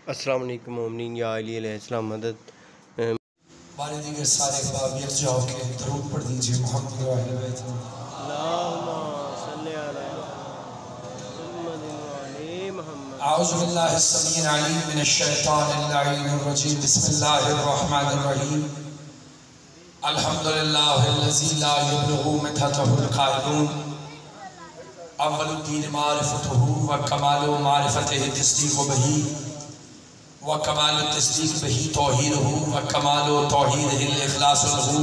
السلام علیکم مومنین، یا علی علیہ السلام مدد۔ ہمارے دیگر سارے احباب یکجا ہو کے درود پڑھ دیجئے محمد و اہل بیت۔ اللہم صلی علی محمد و علی محمد۔ اعوذ باللہ السمیع العلیم من الشیطان اللعین الرجیم، بسم اللہ الرحمن الرحیم۔ الحمدللہ الذی لا یبلغ مدحتہ القائلون، اول الدین معرفتہ وکمال معرفتہ تصدیق بہی، وکمال التصدیق بہی توحیدہ، وکمال توحیدہ الاخلاص لہو،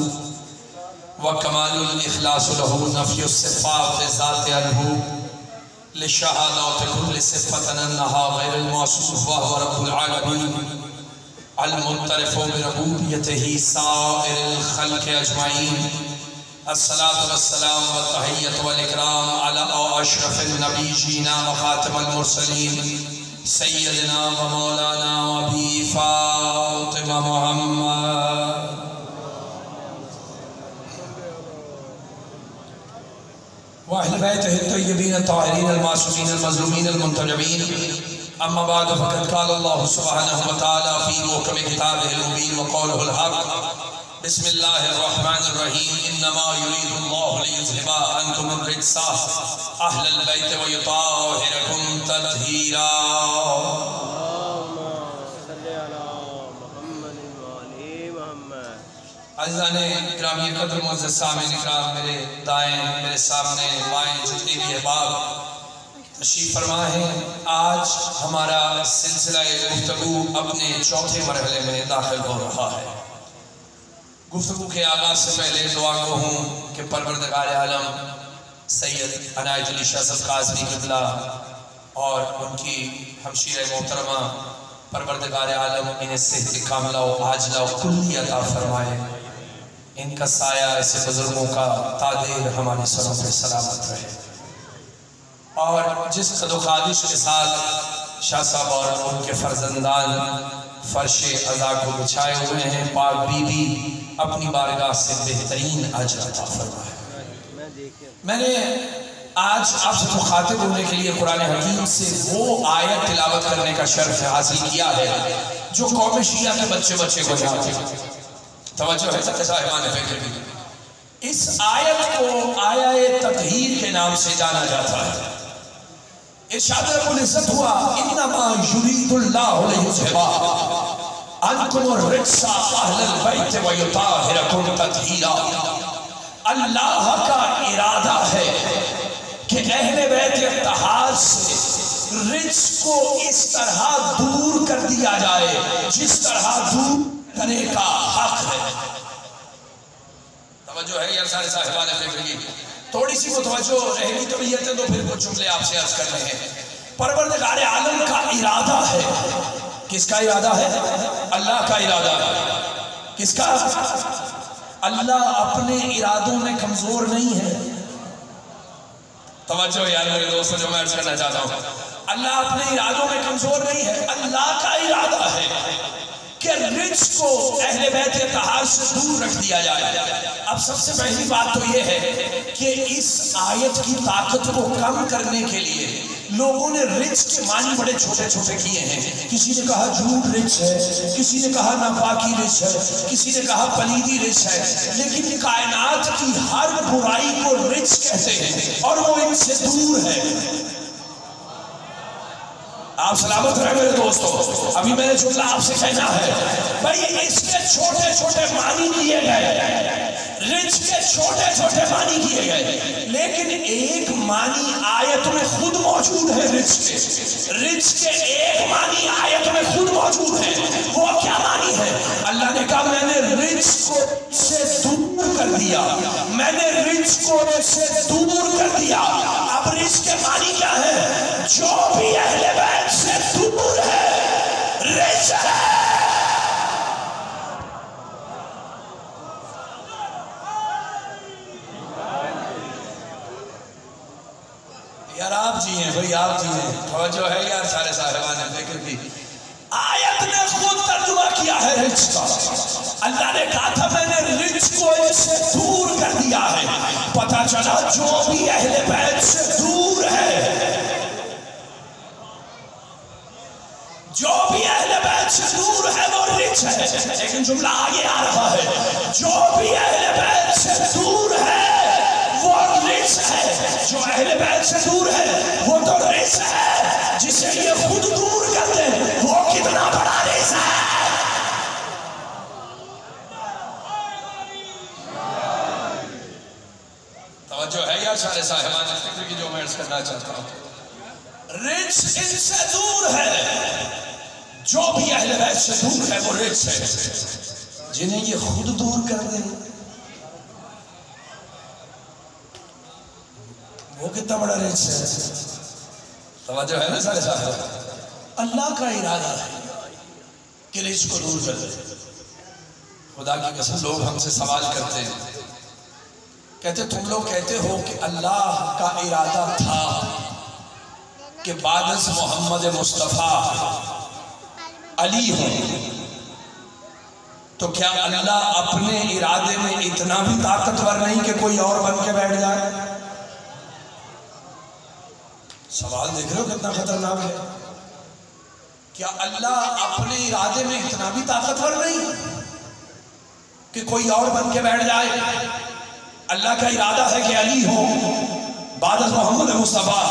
وکمال الاخلاص لہو نفی الصفات ذات عنہ، لشہادات کل صفت انہا غیر الموصوف وہو رب العالمین، المنطرف بربوبیتہ سائر الخلق اجمعین۔ الصلاة والسلام والتحیت والاکرام علی اشرف النبیین وخاتم المرسلین، سیدنا و مولانا و ابی فاطمہ محمد و اہل بیتہ الطیبین الطاہرین المعصومین المظلومین المنتجبین۔ اما بعد فقد قال اللہ سبحانہ وتعالی فی محکم کتابہ المبین وقولہ الحق، بسم اللہ الرحمن الرحیم۔ انما یرید اللہ لیذھب عنکم الرجس اہل البیت ویطہرکم تطہیرا۔ عزیزان گرامی قدر معزز سامعین اکرام، میرے دائیں میرے سامنے بائیں جتنے بھی احباب تشریف فرما ہیں، آج ہمارا سلسلہ گفتگو اپنے چوتھے مرحلے میں داخل ہو رہا ہے۔ گفتگو کے آغاز سے پہلے دعا گو ہوں کہ پروردگار عالم سید عنایت علی شاہ صاحب قاسمی قبلہ اور ان کی ہمشیرہ محترمہ پروردگار عالم انہیں صحت کاملہ و عاجلہ و کلی عطا فرمائے، ان کا سایہ ایسے بزرگوں کا تادیر ہماری سروں پہ سلامت رہے۔ اور جس قد و خادش کے ساتھ شاہ صاحب اور ان کے فرزندان فرش عزا کو بچھائے ہوئے ہیں، پاک بی بی اپنی بارگاہ سے بہترین اجر عطا فرمائے۔ میں نے آج آپ سے مخاطب ہونے کے لیے قرآن حکیم سے وہ آیت تلاوت کرنے کا شرف حاصل کیا ہے جو قوم شیعہ کے بچے کو جاتے ہیں۔ توجہ ہے سب صاحبان فکر کی، اس آیت کو آیہ تطہیر کے نام سے جانا جاتا ہے۔ ارشاد رب العزت ہوا انما یرید اللہ لیذھب عنکم الرجس اہل البیت ویطہرکم تطہیرا۔ اللہ کا ارادہ ہے کہ اہل بیت اطہار سے رجس کو اس طرح دور کر دیا جائے جس طرح دور کرنے کا حق ہے۔ توجہ ہے یا سارے صاحبان فکر کی؟ تھوڑی سی متوجہ رہنی طبیعت ہے تو پھر کچھ جملے آپ سے عرض کرنے ہیں۔ پروردگار عالم کا ارادہ ہے، کس کا ارادہ ہے؟ اللہ کا ارادہ ہے۔ کس کا؟ اللہ اپنے ارادوں میں کمزور نہیں ہے۔ توجہ یار میرے دوستوں، جو میں عرض کرنا چاہتا ہوں، اللہ اپنے ارادوں میں کمزور نہیں ہے، اللہ کا ارادہ ہے کہ رجس کو اہل بیت اطہار سے دور رکھ دیا جائے۔ اب سب سے پہلی بات تو یہ ہے کہ اس آیت کی طاقت کو کم کرنے کے لیے لوگوں نے رجس کے معنی بڑے چھوٹے چھوٹے کیے ہیں۔ کسی نے کہا جھوٹ رجس ہے، کسی نے کہا ناپاکی رجس ہے، کسی نے کہا پلیدی رجس ہے، لیکن کائنات کی ہر برائی کو رجس کہتے ہیں اور وہ ان سے دور ہے۔ آپ سلامت رہے میرے دوستو، ابھی میں نے جملہ آپ سے کہنا ہے بھائی، اس کے چھوٹے چھوٹے معنی کیے گئے، رجس کے چھوٹے چھوٹے معنی کیے گئے، لیکن ایک معنی آیت میں خود موجود ہے۔ رجس کے ایک معنی آیت میں خود موجود ہے۔ وہ کیا معنی ہے؟ اللہ نے کہا میں نے رجس کو سے دور کر دیا، میں نے رجس کو سے دور کر دیا۔ اب رجس کے معنی کیا ہے؟ جو بھی اہل بیت سے دور ہے رجس ہے۔ یار آپ جی ہیں بھئی، آپ جی ہیں، توجہ ہے یار سارے صاحبان فکر کی؟ آیت نے خود ترجمہ کیا ہے رجس کا۔ اللہ نے کہا تھا میں نے رجس کو اس سے دور کر دیا ہے۔ پتہ چلا جو بھی اہل بیت سے دور ہے، جو بھی اہل بیت سے دور ہے وہ رچ ہے. لیکن جملہ آگے آ رہا ہے, جو بھی اہل بیت سے دور ہے وہ رچ ہے. جو اہل بیت سے دور ہے وہ تو رچ ہے. جسے یہ خود دور کر دے وہ کتنا بڑا رچ ہے. توجہ ہے یا سارے صاحبان فکر کی جو میں عرض کرنا چاہتا ہوں؟ رچ ان سے دور ہے. جو بھی اہل بیت سے دور ہے وہ رچ ہے. جنہیں یہ خود دور کر دے وہ کتنا بڑا رچ ہے. توجہ ہے نا سارے صاحب؟ اللہ کا ارادہ ہے کہ رچ کو دور کر دے. خدا کی قسم لوگ ہم سے سوال کرتے ہیں, کہتے تم لوگ کہتے ہو کہ اللہ کا ارادہ تھا کہ بعد از محمد مصطفیٰ علی ہوں, تو کیا اللہ اپنے ارادے میں اتنا بھی طاقتور نہیں کہ کوئی اور بن کے بیٹھ جائے؟ سوال دیکھ رہے ہو کتنا خطرناک ہے. کیا اللہ اپنے ارادے میں اتنا بھی طاقتور نہیں کہ کوئی اور بن کے بیٹھ جائے؟ اللہ کا ارادہ ہے کہ علی ہو بعد از محمد مصطفیٰ,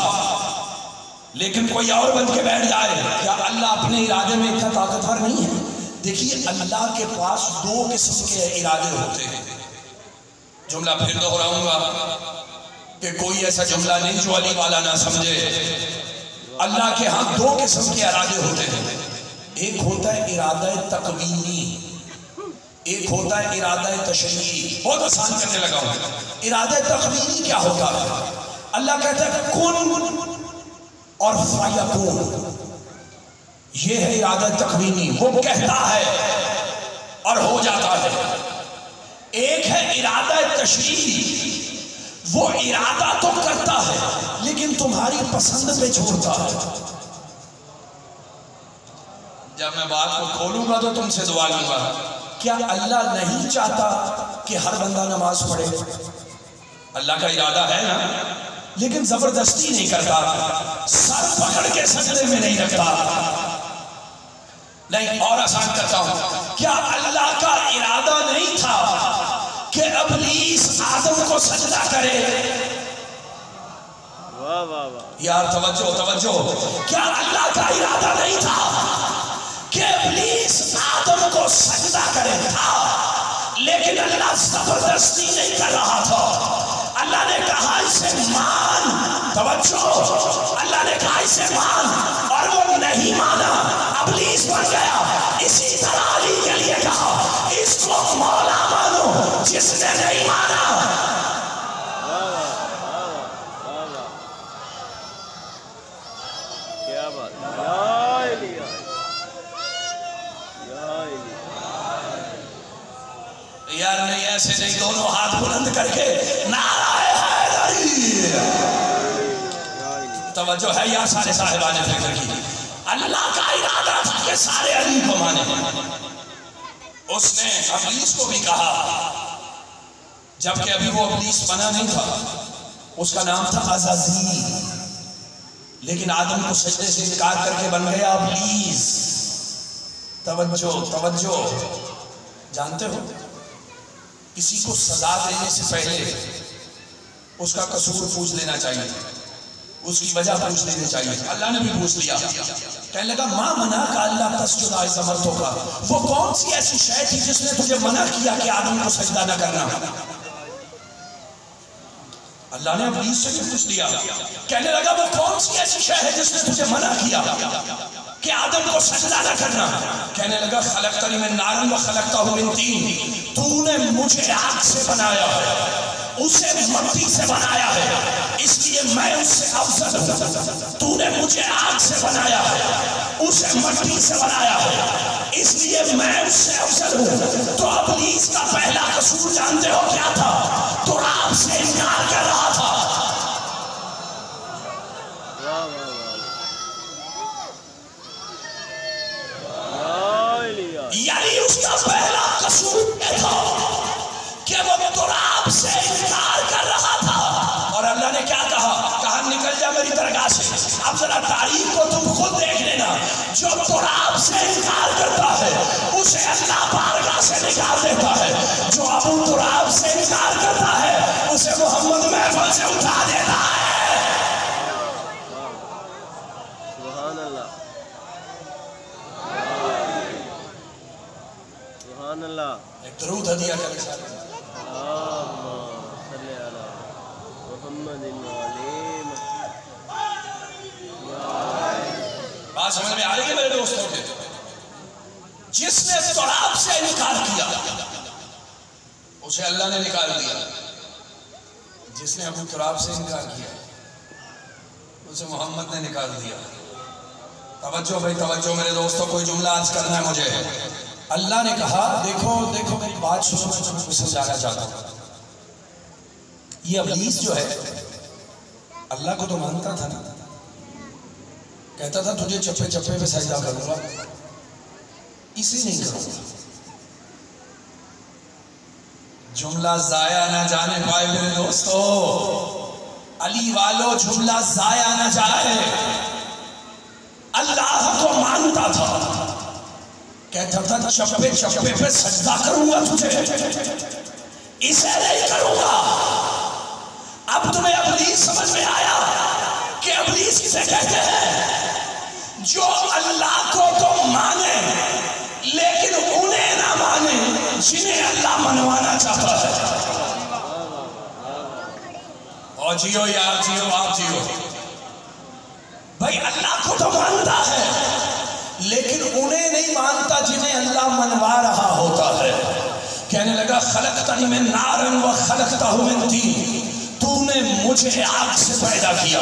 لیکن کوئی اور بن کے بیٹھ جائے. کیا اللہ اپنے ارادے میں اتنا طاقتور نہیں ہے؟ دیکھیے اللہ کے پاس دو قسم کے ارادے ہوتے ہیں. جملہ پھر دہراؤں گا کہ کوئی ایسا جملہ نہیں جو علی والا نہ سمجھے. اللہ کے ہاں دو قسم کے ارادے ہوتے ہیں. ایک ہوتا ہے ارادہ تکوینی, ایک ہوتا ہے ارادہ تشریعی. بہت آسان کرنے لگا ہوں. ارادہ تکوینی کیا ہوتا ہے؟ اللہ کہتا ہے کن اور فیکون, یہ ہے ارادہ تکوینی. وہ کہتا ہے اور ہو جاتا ہے. ایک ہے ارادہ تشریعی, وہ ارادہ تو کرتا ہے لیکن تمہاری پسند پہ چھوڑتا ہے. جب میں بات کو کھولوں گا تو تم سے دعا لوں گا. کیا اللہ نہیں چاہتا کہ ہر بندہ نماز پڑھے؟ اللہ کا ارادہ ہے نا, لیکن زبردستی نہیں کرتا, سر پکڑ کے سجدے میں نہیں رکھتا. نہیں, اور آسان کرتا ہوں. کیا اللہ کا ارادہ نہیں تھا کہ ابلیس آدم کو سجدہ کرے؟ واہ واہ واہ یار توجہ توجہ. کیا اللہ کا ارادہ نہیں تھا کہ ابلیس آدم کو سجدہ کرے؟ تھا, لیکن اللہ زبردستی نہیں کر رہا تھا. اللہ نے کہا اسے مان. توجہ, اللہ نے کہا اسے مان اور وہ نہیں مانا, ابلیس بن گیا. اسی طرح علی کے لیے کہا اس کو مولا مانو, جس نے نہیں مانا. کیا بات یار نہیں, ایسے نہیں, دونوں ہاتھ بلند کر کے نعرہ حیدری. توجہ ہے یا سارے صاحبان فکر کی؟ اللہ کا ارادہ تھا کہ سارے علی کو مانے. اس نے ابلیس کو بھی کہا, جبکہ ابھی وہ ابلیس بنا نہیں تھا, اس کا نام تھا عزازیل, لیکن آدم کو سجدے سے انکار کر کے بن گیا ابلیس. توجہ توجہ. جانتے ہو کسی کو سزا دینے سے پہلے اس کا قصور پوچھ لینا چاہیے, اس کی وجہ پوچھ لینی چاہیے. اللہ نے بھی پوچھ لیا. کہنے لگا ماں منع کا اللہ تسجد اذ امرتک, وہ کون سی ایسی شے تھی جس نے تجھے منع کیا کہ آدم کو سجدہ نہ کرنا؟ اللہ نے ابلیس سے بھی پوچھ لیا. کہنے لگا وہ کون سی ایسی شے ہے جس نے تجھے منع کیا کہ آدم کو سجدہ نہ کرنا؟ کہنے لگا خلقتنی من نار و خلقتہ من طین, تو نے مجھے آگ سے بنایا ہے, اسے مٹی سے بنایا ہے, اس لیے میں اس سے افضل ہوں. تو نے مجھے آگ سے بنایا ہے, اسے مٹی سے بنایا ہے, اس لیے میں اس سے افضل ہوں. تو ابلیس کا پہلا قصور جانتے ہو کیا تھا؟ تو آپ سے انکار کر رہا تھا. یعنی اس کا پہلا قصور یہ تھا کہ وہ تراب سے انکار کر رہا تھا. اور اللہ نے کیا کہا؟ کہا نکل جا میری درگاہ سے. اب ذرا تاریخ کو تم خود دیکھ لینا, جو تراب سے انکار کر درود ہدیہ کریں سارے. بات سمجھ میں آ رہی ہے میرے دوستوں کے؟ جس نے تراب سے انکار کیا اسے اللہ نے نکال دیا. جس نے ابو تراب سے انکار کیا اسے محمد نے نکال دیا. توجہ بھائی توجہ میرے دوستوں، کوئی جملہ آج کرنا ہے مجھے. اللہ نے کہا دیکھو دیکھو میری بات سنو، میں تمہیں کچھ سمجھانا چاہتا ہوں. یہ ابلیس جو ہے اللہ کو تو مانتا تھا نا، کہتا تھا تجھے چپے چپے پہ سجدہ کروں گا، اسے نہیں کروں گا. جملہ ضائع نہ جانے پائے میرے دوستو، علی والو جملہ ضائع نہ جائے. اللہ کو مانتا تھا، کہتا تھا چپے چپے پہ سجدہ کروں گا تجھے، اسے نہیں کروں گا. اب تمہیں ابلیس سمجھ میں آیا کہ ابلیس کسے کہتے ہیں؟ جو اللہ کو تو مانے لیکن انہیں نہ مانے جنہیں اللہ منوانا چاہتا ہے. اور جیو یار جیو، آپ جیو بھائی. اللہ کو تو مانتا ہے لیکن انہیں نہیں مانتا جنہیں اللہ منوا رہا ہوتا ہے. کہنے لگا خلقتنی من نار و خلقتہ من طین، تو نے مجھے آگ سے پیدا کیا،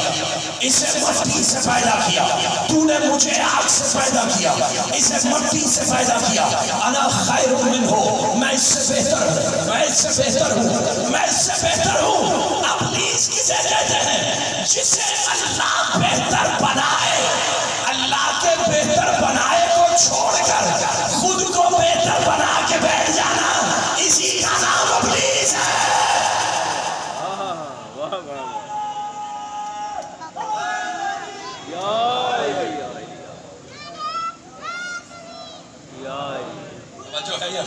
اسے مٹی سے پیدا کیا. تو نے مجھے آگ سے پیدا کیا، اسے مٹی سے پیدا کیا. انا خیر منہ، میں اس سے بہتر ہوں، میں اس سے بہتر ہوں، میں اس سے بہتر ہوں. ابلیس کسے کہتے ہیں؟ جسے اللہ بہتر بنائے، اللہ کے بہتر بنائے کو چھوڑ کر خود کو بہتر بنا کے بیٹھ جانا، اسی کا نام ابلیس ہے. جو ہے یہ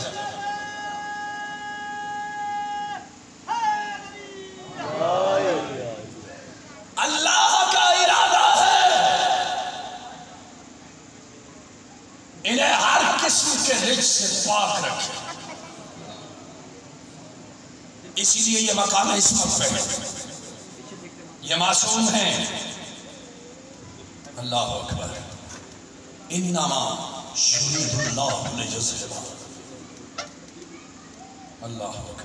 اللہ کا ارادہ ہے انہیں ہر قسم کے رزق سے پاک رکھے. اسی لیے یہ مقام عصمت پہ ہے، یہ معصوم ہیں. اللہ اکبر. انما یرید اللہ لیذہب، اللہ اکبر.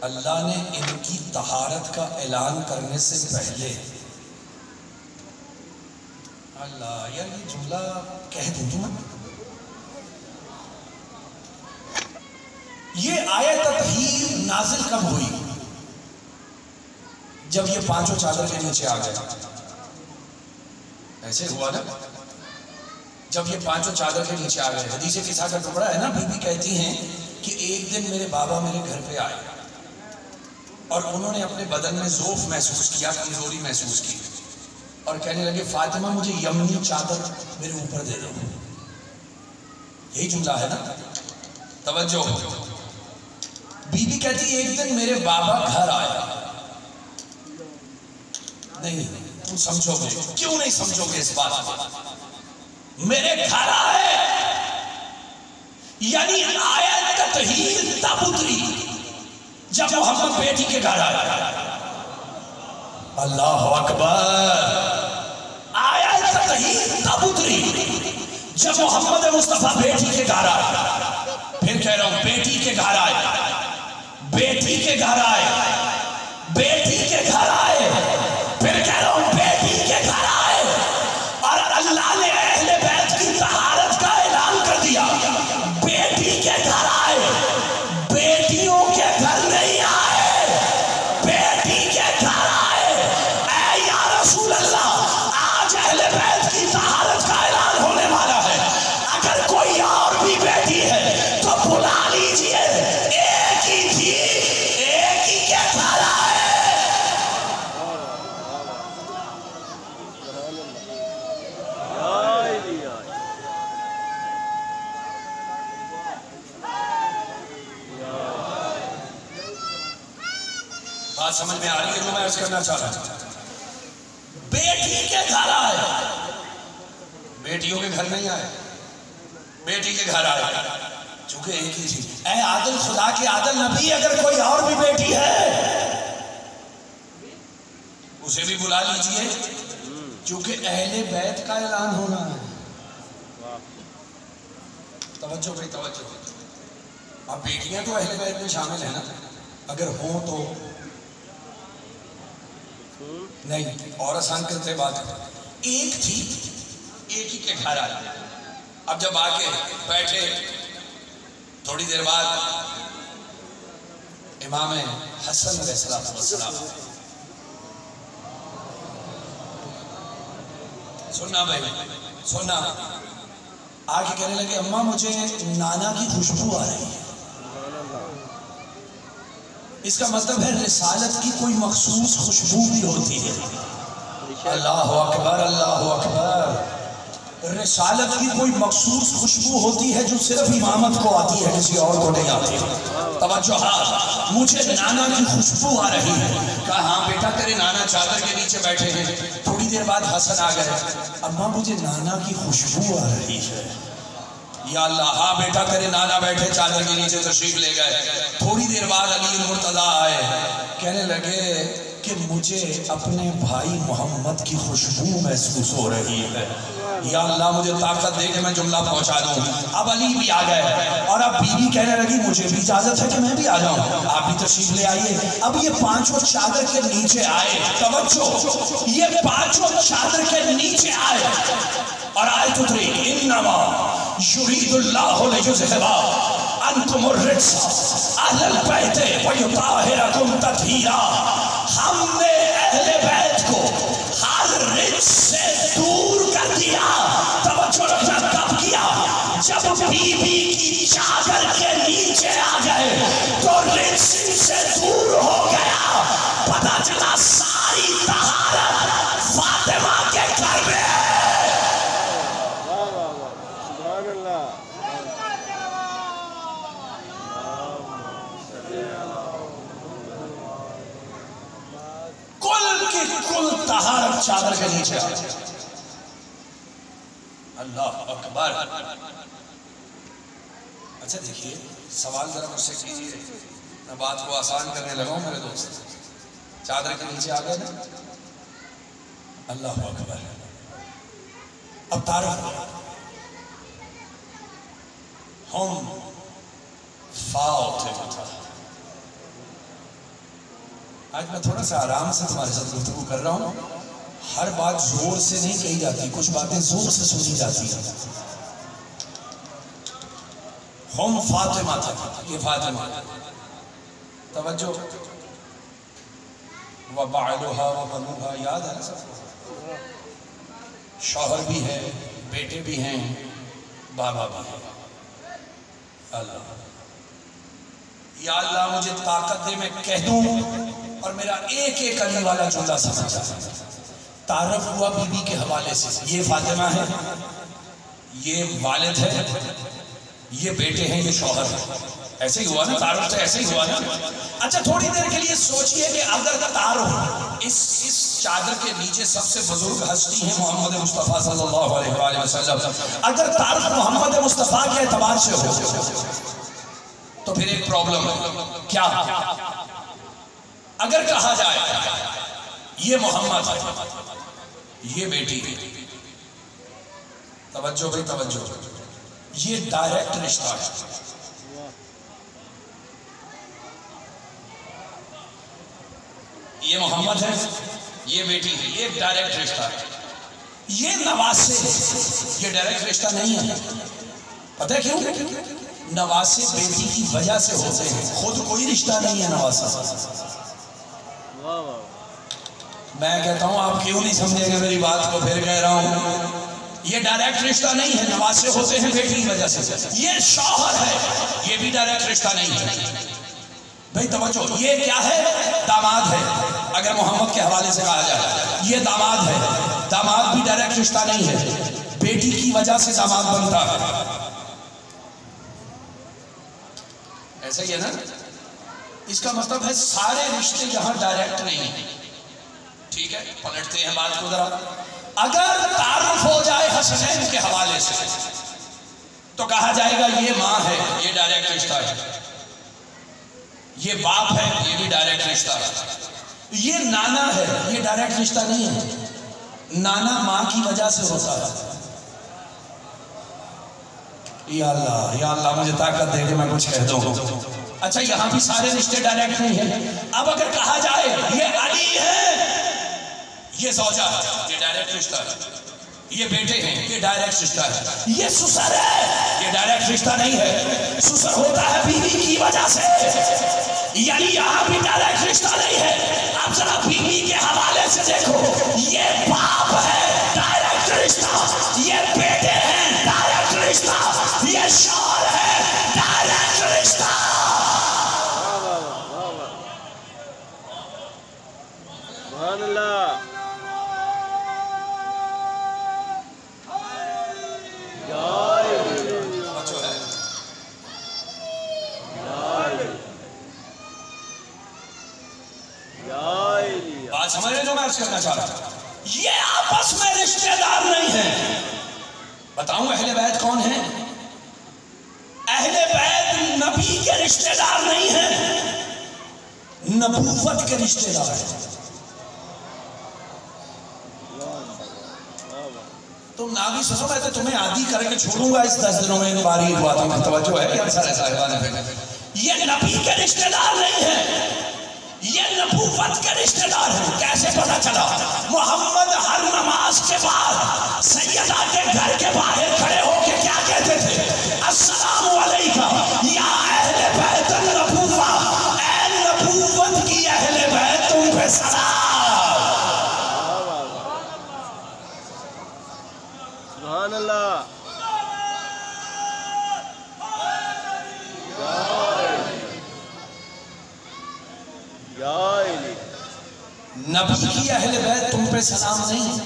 اللہ نے ان کی طہارت کا اعلان کرنے سے پہلے، اللہ یار یہ جملہ کہہ دوں تم، یہ آیت تطہیر نازل کب ہوئی؟ جب یہ پانچوں چادر کے نیچے آ گئے. ایسے ہوا نا، جب یہ پانچوں چادر کے نیچے آ گئے. حدیث قصہ کا ٹکڑا ہے نا، بی بی کہتی ہیں کہ ایک دن میرے بابا میرے گھر پہ آئے اور انہوں نے اپنے بدن میں ضعف محسوس کیا، کمزوری محسوس کی، اور کہنے لگے فاطمہ مجھے یمنی چادر میرے اوپر دے دو. یہی جملہ ہے نا، توجہ. بی بی کہتی ایک دن میرے بابا گھر آیا. نہیں تم سمجھو گے، کیوں نہیں سمجھو گے اس بات کو؟ میرے گھر آئے یعنی آیت تطہیر تب اتری جب محمد بیٹی کے گھر آیا. اللہ اکبر. آیت تطہیر تب اتری جب محمد مصطفیٰ بیٹی کے گھر آیا. پھر کہہ رہا ہوں بیٹی کے گھر آئے، بیٹی کے گھر آئے، بیٹی کے گھر آئے. پھر کہہ رہا ہوں بیٹی کے گھر آئے، اور اللہ نے اہل بیت کی طہارت کا اعلان کر دیا. بیٹی کے گھر آئے، بیٹیوں کے گھر نہیں آئے، بیٹی کے گھر آئے. اے یا رسول اللہ، آج اہل بیت کی طہارت کا اعلان ہونے والا ہے. اگر کوئی اور بھی بیٹی ہے تو بلا لیجئے. ایک ہی تھی، ایک ہی کے گھر آئے. بات سمجھ میں آ رہی ہے جو میں عرض کرنا چاہ رہا ہوں؟ بیٹی کے گھر آئے، بیٹیوں کے گھر نہیں آئے، بیٹی کے گھر آئے. چونکہ ایک ہی تھی. اے عادل خدا کے عادل نبی، اگر کوئی اور بھی بیٹی ہے اسے بھی بلا لیجئے، چونکہ اہل بیت کا اعلان ہونا ہے. توجہ بھائی توجہ. اب بیٹیاں تو اہل بیت میں شامل ہیں نا، اگر ہوں تو نہیں، اور آسان کرتے بات. ایک تھی، ایک ہی کے گھر آئی. اب جب آ کے بیٹھے تھوڑی دیر بعد امام حسن علیہ السلام، سننا بھائی سننا، آگے کہنے لگے اماں مجھے نانا کی خوشبو آ رہی ہے. اس کا مطلب ہے رسالت کی کوئی مخصوص خوشبو بھی ہوتی ہے. اللہ اکبر اللہ اکبر. رسالت کی کوئی مخصوص خوشبو ہوتی ہے جو صرف امامت کو آتی ہے، کسی اور کو نہیں آتی. توجہ، ہاں مجھے نانا کی خوشبو آ رہی ہے. کہا ہاں بیٹا تیرے نانا چادر کے نیچے بیٹھے ہیں. تھوڑی دیر بعد حسن آ گئے، اماں مجھے نانا کی خوشبو آ رہی ہے. یا اللہ، ہاں بیٹا تیرے نانا بیٹھے چادر کے نیچے تشریف لے گئے. تھوڑی دیر بعد علی المرتضیٰ آئے، کہنے لگے کہ مجھے اپنے بھائی محمد کی خوشبو محسوس ہو رہی ہے. یا اللہ مجھے طاقت دے کہ میں جملہ پہنچا دوں. اب علی بھی آ گئے اور اب بیوی کہنے لگی مجھے بھی اجازت ہے کہ میں بھی آ جاؤں، آپ بھی تشریف لے آئیے. اب یہ پانچوں چادر کے نیچے آئے. توجہ، یہ پانچوں چادر کے نیچے آئے اور آیت اتری، انما یرید اللہ لیذھب عنکم الرجس اہل البیت ویطہرکم تطہیرا. ہم نے اہل بیت کو ہر رجس سے دور کر دیا. توجہ رکھنا، کب کیا؟ جب بی بی کی چادر کے نیچے آ گئے تو رجس سے دور ہو گیا. پتہ چلا ساری طہارت فاطمہ کے گھر میں. کل طہارت چادر کے نیچے آ جائے. اللہ اکبر. اچھا دیکھیے، سوال ذرا مجھ سے کیجیے، میں بات کو آسان کرنے لگا ہوں میرے دوست. چادر کے نیچے آ گئے نا، اللہ اکبر. اب تعارف، ہم فاطمہ. آج میں تھوڑا سا آرام سے تمہارے ساتھ گفتگو کر رہا ہوں. ہر بات زور سے نہیں کہی جاتی، کچھ باتیں زور سے سنی جاتی ہیں. ہم فاطمہ تھا، یہ فاطمہ. توجہ، وبعلها وبنوها، یاد ہے نا سب کو؟ شوہر بھی ہے، بیٹے بھی ہیں، بابا بھی ہے. اللہ، یا اللہ مجھے طاقت دے میں کہہ دوں اور میرا ایک ایک علی والا جملہ سمجھا. تعارف ہوا بی بی کے حوالے سے. یہ فاطمہ ہے، یہ والد ہے، یہ بیٹے ہیں، یہ شوہر ہے. ایسے ہی ہوا نا تعارف؟ تو ایسے ہی ہوا نا. اچھا تھوڑی دیر کے لیے سوچئے کہ اگر تعارف اس چادر کے نیچے سب سے بزرگ ہستی ہے محمد مصطفیٰ صلی اللہ علیہ وآلہ وسلم، اگر تعارف محمد مصطفیٰ کے اعتبار سے ہو تو پھر ایک پرابلم ہے. کیا؟ اگر کہا جائے یہ محمد ہے، یہ بیٹی ہے. توجہ بھائی توجہ، یہ ڈائریکٹ رشتہ ہے. یہ محمد ہے، یہ بیٹی ہے، یہ ڈائریکٹ رشتہ ہے. یہ نواسے، یہ ڈائریکٹ رشتہ نہیں ہے. پتہ ہے کیوں؟ نواسے بیٹی کی وجہ سے ہوتے ہیں، خود کوئی رشتہ نہیں ہے نواسا. میں کہتا ہوں آپ کیوں نہیں سمجھیں گے میری بات کو، پھر کہہ رہا ہوں یہ ڈائریکٹ رشتہ نہیں ہے، نواسے ہوتے ہیں بیٹی کی وجہ سے. یہ شوہر ہے، یہ بھی ڈائریکٹ رشتہ نہیں ہے. بھائی توجہ، یہ کیا ہے؟ داماد ہے. اگر محمد کے حوالے سے کہا جائے یہ داماد ہے، داماد بھی ڈائریکٹ رشتہ نہیں ہے، بیٹی کی وجہ سے داماد بنتا ہے. ایسا ہی ہے نا؟ اس کا مطلب ہے سارے رشتے یہاں ڈائریکٹ نہیں ہیں. ٹھیک ہے، پلٹتے ہیں بات کو ذرا. اگر تعارف ہو جائے حسنین کے حوالے سے تو کہا جائے گا یہ ماں ہے، یہ ڈائریکٹ رشتہ ہے، یہ باپ ہے، یہ بھی ڈائریکٹ رشتہ ہے، یہ نانا ہے، یہ ڈائریکٹ رشتہ نہیں ہے، نانا ماں کی وجہ سے ہوتا ہے۔ یا اللہ مجھے طاقت دے کہ میں کچھ کہہ دوں۔ اچھا یہاں بھی سارے رشتے ڈائریکٹ نہیں ہیں۔ اب اگر کہا جائے یہ علی ہے، یہ زوجہ ہے، یہ ڈائریکٹ رشتہ ہے، یہ بیٹے ہیں، یہ ڈائریکٹ رشتہ ہے، یہ سسر ہے، یہ ڈائریکٹ رشتہ نہیں ہے، سسر ہوتا ہے بیوی کی وجہ سے، یعنی یہاں بھی ڈائریکٹ رشتہ نہیں ہے۔ اب ذرا بیوی کے حوالے سے دیکھو، یہ باپ ہے ڈائریکٹ رشتہ، یہ بیٹے ہیں ڈائریکٹ رشتہ، یہ شوہر ہے ڈائریکٹ رشتہ۔ سبحان اللہ، بات سمجھ رہے جو میں عرض کرنا چاہ رہا ہوں؟ یہ آپس میں رشتہ دار نہیں ہیں۔ بتاؤں اہل بیت کون ہیں؟ اہل بیت نبی کے رشتہ دار نہیں ہیں، نبوت کے رشتہ دار ہیں۔ تم نہ بھی سنو، میں تو تمہیں عادی کر کے چھوڑوں گا اس 10 دنوں میں، باری باتوں میں توجہ ہے یا سارے صاحبان پہ؟ یہ نبی کے رشتہ دار نہیں ہیں، یہ نبوت کے رشتہ دار ہیں۔ کیسے پتا چلا؟ محمد ہر نماز کے بعد سیدہ کے گھر کے باہر کھڑے ہو کے کیا کہتے تھے؟ السلام علیکم یا اہل بیت النبوہ، اے نبوت کی اہل بیت تم پہ سلام۔ سبحان اللہ، نبی کی اہل بیت تم پہ سلام نہیں،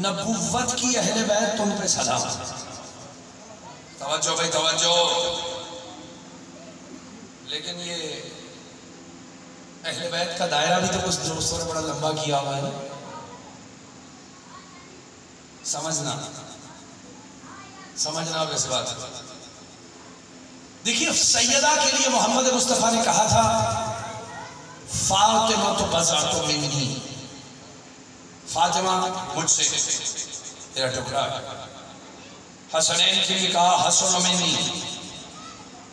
نبوت کی اہل بیت تم پہ سلام۔ توجہ بھائی توجہ۔ لیکن یہ اہل بیت کا دائرہ بھی تو کچھ دوستوں نے بڑا لمبا کیا ہوا ہے، سمجھنا اب اس بات۔ دیکھیے سیدہ کے لیے محمد مصطفیٰ نے کہا تھا فاطمہ تو بضعۃ منی، فاطمہ مجھ سے تیرا ٹکڑا ہے۔ حسنین کے لیے کہا حسن منی،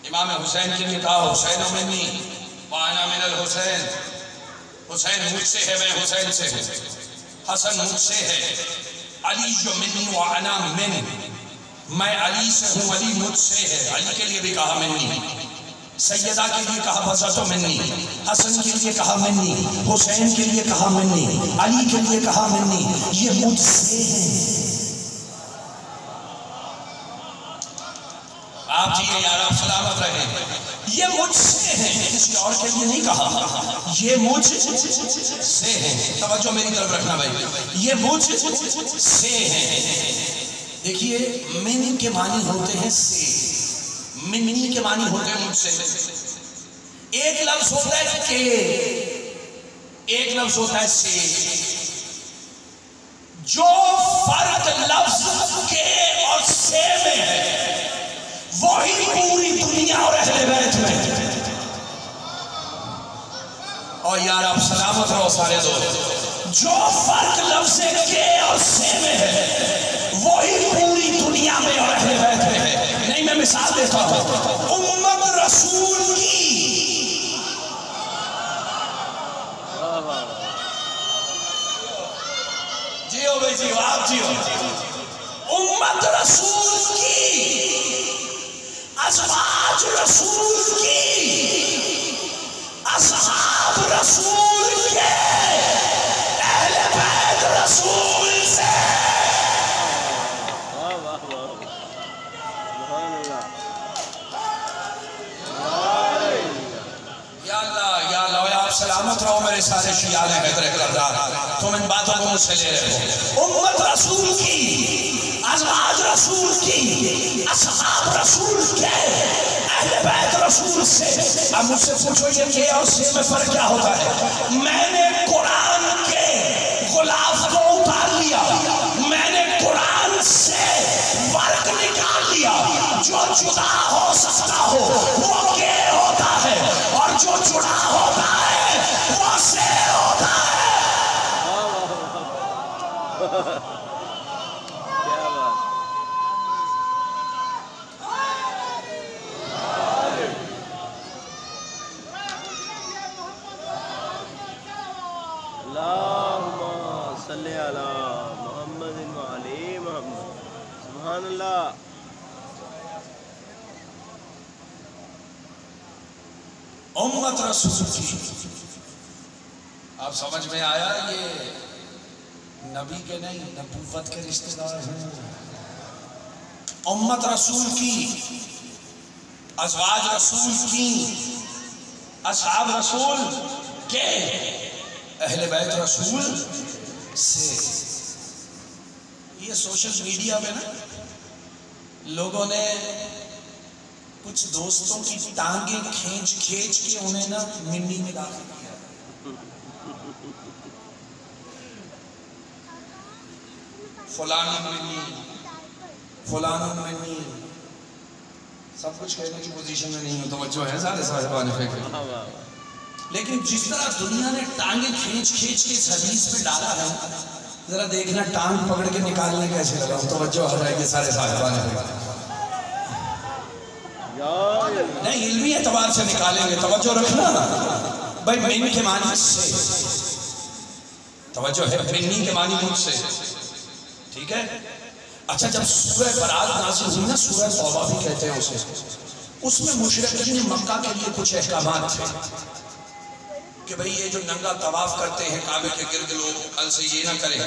امام حسین کے لیے کہا حسین منی، وانا من الحسین، حسین مجھ سے ہے، میں حسین سے ہوں، حسن مجھ سے ہے، علی منی وانا من، میں علی سے ہوں، علی مجھ سے ہے، علی کے لیے بھی کہا منی، سیدہ کے لیے کہا بضعۃ منی، حسن کے لیے کہا منی، حسین کے لیے کہا منی، علی کے لیے کہا منی، یہ مجھ سے ہے۔ آپ جی یار آپ سلامت رہے، یہ مجھ سے ہے، کسی اور کے لیے نہیں کہا، یہ مجھ سے ہے۔ توجہ میری طرف رکھنا بھائی، یہ مجھ سے ہے۔ دیکھیے من کے معنی ہوتے ہیں سے، منی کے معنی ہوتے ہیں مجھ سے۔ ایک لفظ ہوتا ہے کہ، ایک لفظ ہوتا ہے سے۔ جو فرق لفظ کے اور سے میں ہے وہی پوری دنیا اور اہل بیت میں ہے۔ اور یار آپ سلامت رہو سارے دوست، جو فرق لفظ کے اور سے میں ہے وہی پوری دنیا میں اور اہل بیت میں ہے۔ نہیں میں مثال دیتا ہوں، امت رسول کی، جیو بھائی جیو، آپ جیو، امت رسول کی، ازواج رسول کی، اصحاب رسول کے، اہل بیت رسول سے۔ سلامت رہو میرے سارے شیعہ حیدر کردار، تم ان باتوں کو مجھ سے لے رہے ہو۔ امت رسول کی، ازواج رسول کی، اصحاب رسول کے، اہل بیت رسول سے۔ اب مجھ سے پوچھو یہ کہ اور سے میں فرق کیا ہوتا ہے؟ میں نے قرآن کے غلاف کو اتار لیا، میں نے قرآن سے فرق نکال لیا۔ جو جدا ہو سکتا ہو وہ گے ہوتا ہے، اور جو جدا ہوتا ہے وہ سے ہوتا ہے۔ کیا بات، اللہم صلی علی محمد وعلی محمد، سبحان اللہ۔ امت رسول کی، آپ سمجھ میں آیا یہ نبی کے نہیں نبوت کے رشتہ دار ہیں۔ امت رسول کی، ازواج رسول کی، اصحاب رسول کے، اہل بیت رسول سے۔ یہ سوشل میڈیا میں نا لوگوں نے کچھ دوستوں کی ٹانگیں کھینچ کھینچ کے انہیں نا منڈی میں داخل کیا، فلانا منی فلانا منی، سب کچھ کہنے کی پوزیشن میں نہیں ہوں، توجہ ہے سارے صاحبان فکر، لیکن جس طرح دنیا نے ٹانگیں کھینچ کھینچ کے اس حدیث پہ ڈالا ہے، ذرا دیکھنا ٹانگ پکڑ کے نکالنے کیسے لگا، توجہ ہو جائے گی سارے صاحبان فکر۔ نہیں علمی اعتبار سے نکالیں گے، توجہ رکھنا بھائی، منی کے معنی سے، توجہ ہے، منی کے معنی مجھ سے، ٹھیک ہے۔ اچھا جب سورہ برات نازل ہوئی نا، سورہ توبہ بھی کہتے ہیں اسے، اس میں مشرکین مکہ کے لیے کچھ احکامات تھے کہ بھئی یہ جو ننگا طواف کرتے ہیں کعبے کے گرد لوگ، کل سے یہ نہ کریں،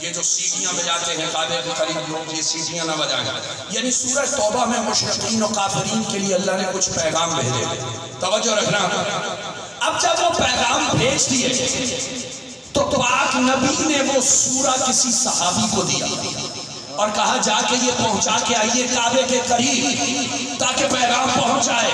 یہ جو سیٹیاں بجاتے ہیں کعبے کے قریب لوگ، یہ سیٹیاں نہ بجائیں۔ یعنی سورہ توبہ میں مشرکین و کافرین کے لیے اللہ نے کچھ پیغام بھیجے، توجہ رکھنا۔ اب جب وہ پیغام بھیج دیے تو پاک نبی نے وہ سورہ کسی صحابی کو دیا اور کہا جا کے یہ پہنچا کے آئیے کعبے کے قریب تاکہ پیغام پہنچ جائے۔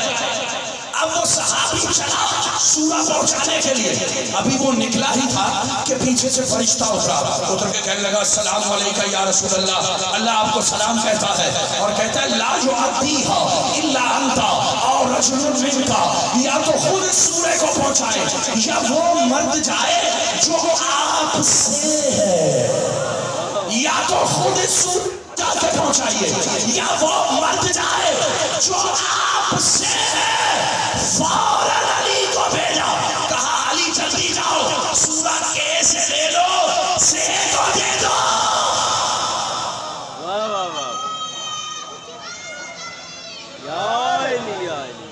اب وہ صحابی چلا سورہ پہنچانے کے لیے، ابھی وہ نکلا ہی تھا کہ پیچھے سے فرشتہ اتر کے کہنے لگا السلام علیکہ یا رسول اللہ، اللہ آپ کو سلام کہتا ہے اور کہتا ہے لا یعدیہا الا انت، اور رجل منکا، یا تو خود اس سورہ کو پہنچائے یا وہ مرد جائے جو آپ سے ہے، یا تو خود اس سورہ جا کے پہنچائیے یا وہ مرد جائے جو آپ سے ہے۔ فوراً علی کو بھیجا، کہا علی جلدی جاؤ سورہ کے سے لے لو، سے کو دے دو۔ واہ واہ واہ، یا علی یا علی